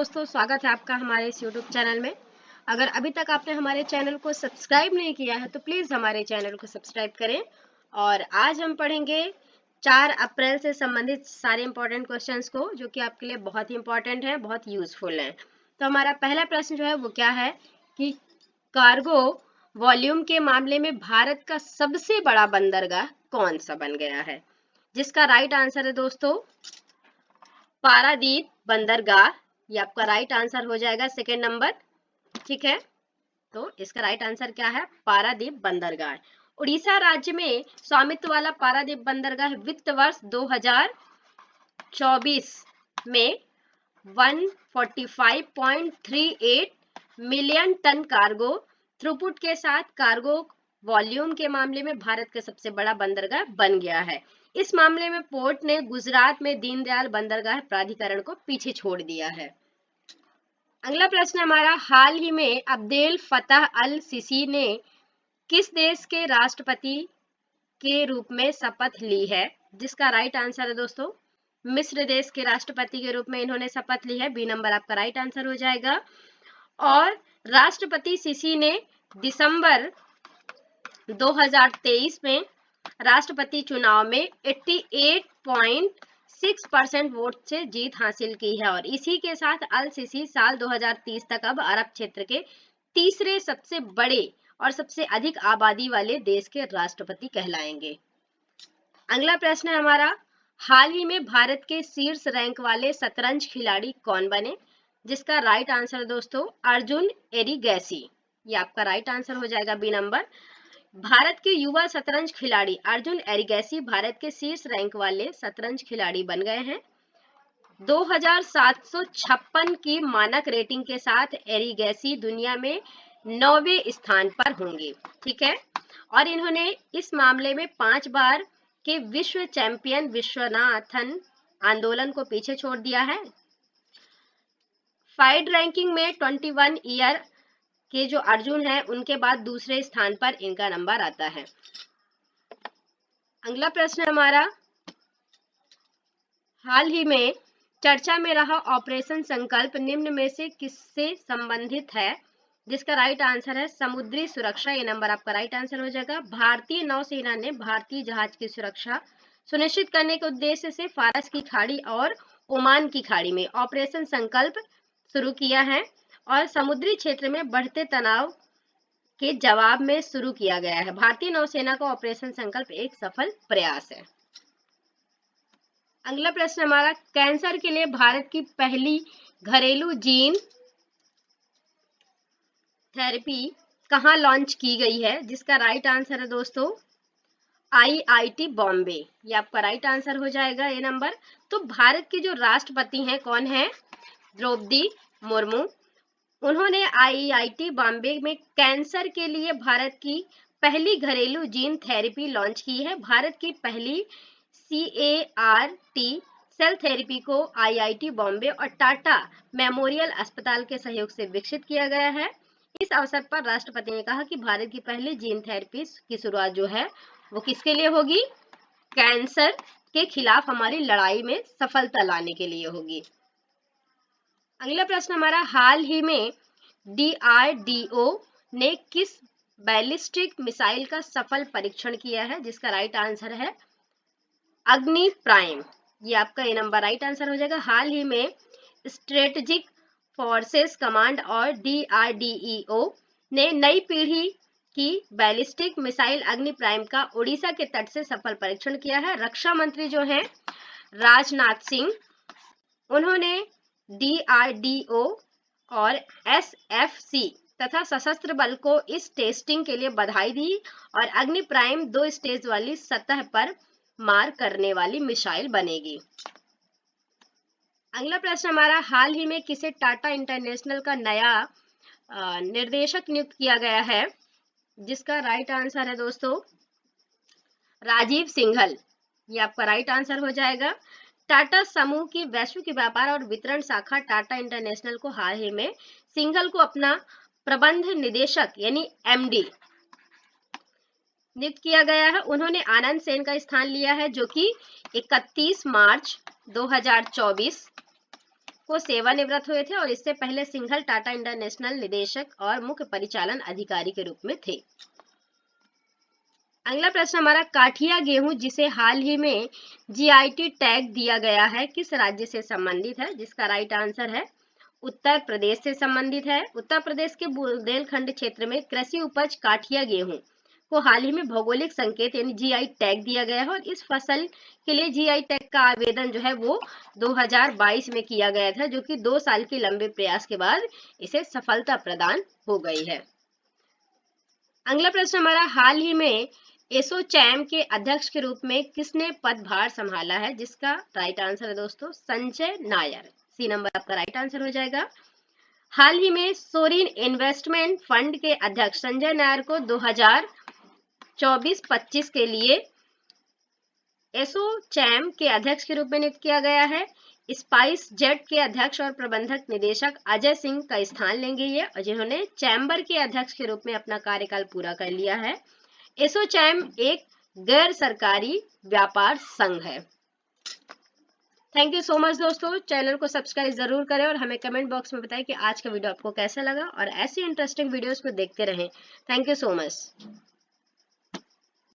दोस्तों, स्वागत है आपका हमारे इस YouTube चैनल में। अगर अभी तक आपने हमारे चैनल को सब्सक्राइब नहीं किया है तो प्लीज़ हमारे चैनल को सब्सक्राइब करें। और आज हम पढ़ेंगे 4 अप्रैल से संबंधित सारे इंपॉर्टेंट क्वेश्चंस को, जो कि आपके लिए बहुत ही इंपॉर्टेंट है, बहुत यूजफुल है। तो हमारा पहला प्रश्न जो है वो क्या है कि कार्गो वॉल्यूम के मामले में भारत का सबसे बड़ा बंदरगाह कौन सा बन गया है? जिसका राइट आंसर है दोस्तों पारादीप बंदरगाह। ये आपका राइट आंसर हो जाएगा सेकेंड नंबर। ठीक है, तो इसका राइट आंसर क्या है? पारादीप बंदरगाह। उड़ीसा राज्य में स्वामित्व वाला पारादीप बंदरगाह वित्त वर्ष 2024 में 145.38 मिलियन टन कार्गो थ्रूपुट के साथ कार्गो वॉल्यूम के मामले में भारत का सबसे बड़ा बंदरगाह बन गया है। इस मामले में पोर्ट ने गुजरात में दीनदयाल बंदरगाह प्राधिकरण को पीछे छोड़ दिया है। अगला प्रश्न हमारा, हाल ही में अब्देल फतह अल सीसी ने किस देश के राष्ट्रपति के रूप में शपथ ली है? जिसका राइट आंसर है दोस्तों मिस्र देश के राष्ट्रपति के रूप में इन्होंने शपथ ली है। बी नंबर आपका राइट आंसर हो जाएगा। और राष्ट्रपति सीसी ने दिसंबर 2023 में राष्ट्रपति चुनाव में 88.6% वोट से जीत हासिल की है और इसी के साथ अल सीसी साल 2030 तक अब अरब क्षेत्र के तीसरे सबसे बड़े और सबसे अधिक आबादी वाले देश के राष्ट्रपति कहलाएंगे। अगला प्रश्न है हमारा, हाल ही में भारत के शीर्ष रैंक वाले शतरंज खिलाड़ी कौन बने? जिसका राइट आंसर दोस्तों अर्जुन एरिगैसी। ये आपका राइट आंसर हो जाएगा बी नंबर। भारत के युवा शतरंज खिलाड़ी अर्जुन एरिगैसी भारत के शीर्ष रैंक वाले शतरंज खिलाड़ी बन गए हैं। 2756 की मानक रेटिंग के साथ एरिगैसी दुनिया में 9वें स्थान पर होंगे। ठीक है, और इन्होंने इस मामले में 5 बार के विश्व चैंपियन विश्वनाथन आंदोलन को पीछे छोड़ दिया है। फाइड रैंकिंग में 21 ईयर के जो अर्जुन है उनके बाद दूसरे स्थान पर इनका नंबर आता है। अगला प्रश्न हमारा, हाल ही में चर्चा में रहा ऑपरेशन संकल्प निम्न में से किससे संबंधित है? जिसका राइट आंसर है समुद्री सुरक्षा। ये नंबर आपका राइट आंसर हो जाएगा। भारतीय नौसेना ने भारतीय जहाज की सुरक्षा सुनिश्चित करने के उद्देश्य से फारस की खाड़ी और ओमान की खाड़ी में ऑपरेशन संकल्प शुरू किया है और समुद्री क्षेत्र में बढ़ते तनाव के जवाब में शुरू किया गया है। भारतीय नौसेना का ऑपरेशन संकल्प एक सफल प्रयास है। अगला प्रश्न हमारा, कैंसर के लिए भारत की पहली घरेलू जीन थेरेपी कहाँ लॉन्च की गई है? जिसका राइट आंसर है दोस्तों आईआईटी बॉम्बे। ये आपका राइट आंसर हो जाएगा ये नंबर। तो भारत के जो राष्ट्रपति हैं कौन है? द्रौपदी मुर्मू। उन्होंने आईआईटी बॉम्बे में कैंसर के लिए भारत की पहली घरेलू जीन थेरेपी लॉन्च की है। भारत की पहली CAR-T सेल थेरेपी को आईआईटी बॉम्बे और टाटा मेमोरियल अस्पताल के सहयोग से विकसित किया गया है। इस अवसर पर राष्ट्रपति ने कहा कि भारत की पहली जीन थेरेपी की शुरुआत जो है वो किसके लिए होगी? कैंसर के खिलाफ हमारी लड़ाई में सफलता लाने के लिए होगी। अगला प्रश्न हमारा, हाल ही में DRDO ने किस बैलिस्टिक मिसाइल का सफल परीक्षण किया है? जिसका राइट आंसर है अग्नि प्राइम। ये आपका ये नंबर राइट आंसर हो जाएगा। हाल ही में स्ट्रेटेजिक फोर्सेस कमांड और DRDO ने नई पीढ़ी की बैलिस्टिक मिसाइल अग्नि प्राइम का उड़ीसा के तट से सफल परीक्षण किया है। रक्षा मंत्री जो हैं राजनाथ सिंह, उन्होंने DRDO और SFC तथा सशस्त्र बल को इस टेस्टिंग के लिए बधाई दी और अग्नि प्राइम 2 स्टेज वाली सतह पर मार करने वाली मिसाइल बनेगी। अगला प्रश्न हमारा, हाल ही में किसे टाटा इंटरनेशनल का नया निर्देशक नियुक्त किया गया है? जिसका राइट आंसर है दोस्तों राजीव सिंघल। ये आपका राइट आंसर हो जाएगा। टाटा समूह की वैश्विक व्यापार और वितरण शाखा टाटा इंटरनेशनल को हाल ही में सिंघल को अपना प्रबंध निदेशक यानी MD नियुक्त किया गया है। उन्होंने आनंद सेन का स्थान लिया है जो कि 31 मार्च 2024 को सेवानिवृत्त हुए थे और इससे पहले सिंघल टाटा इंटरनेशनल निदेशक और मुख्य परिचालन अधिकारी के रूप में थे। अगला प्रश्न हमारा, काठिया गेहूं जिसे हाल ही में जीआईटी टैग दिया गया है किस राज्य से संबंधित है? जिसका राइट आंसर है उत्तर प्रदेश से संबंधित है। उत्तर प्रदेश के बुंदेलखंड क्षेत्र में कृषि उपज काठिया गेहूं को हाल ही में भौगोलिक संकेत यानी जीआई टैग दिया गया है और इस फसल के लिए जीआई टैग का आवेदन जो है वो 2022 में किया गया था, जो कि 2 साल के लंबे प्रयास के बाद इसे सफलता प्रदान हो गई है। अगला प्रश्न हमारा, हाल ही में एसोचैम के अध्यक्ष के रूप में किसने पदभार संभाला है? जिसका राइट आंसर है दोस्तों संजय नायर। सी नंबर आपका राइट आंसर हो जाएगा। हाल ही में सोरिन इन्वेस्टमेंट फंड के अध्यक्ष संजय नायर को 2024-25 के लिए एसोचैम के अध्यक्ष के रूप में नियुक्त किया गया है। स्पाइस जेट के अध्यक्ष और प्रबंधक निदेशक अजय सिंह का स्थान लेंगे ये, और जिन्होंने चैम्बर के अध्यक्ष के रूप में अपना कार्यकाल पूरा कर लिया है। एसोचैम एक गैर सरकारी व्यापार संघ है। थैंक यू सो मच दोस्तों, चैनल को सब्सक्राइब जरूर करें और हमें कमेंट बॉक्स में बताएं कि आज का वीडियो आपको कैसा लगा और ऐसी इंटरेस्टिंग वीडियोस को देखते रहें। Thank you so much.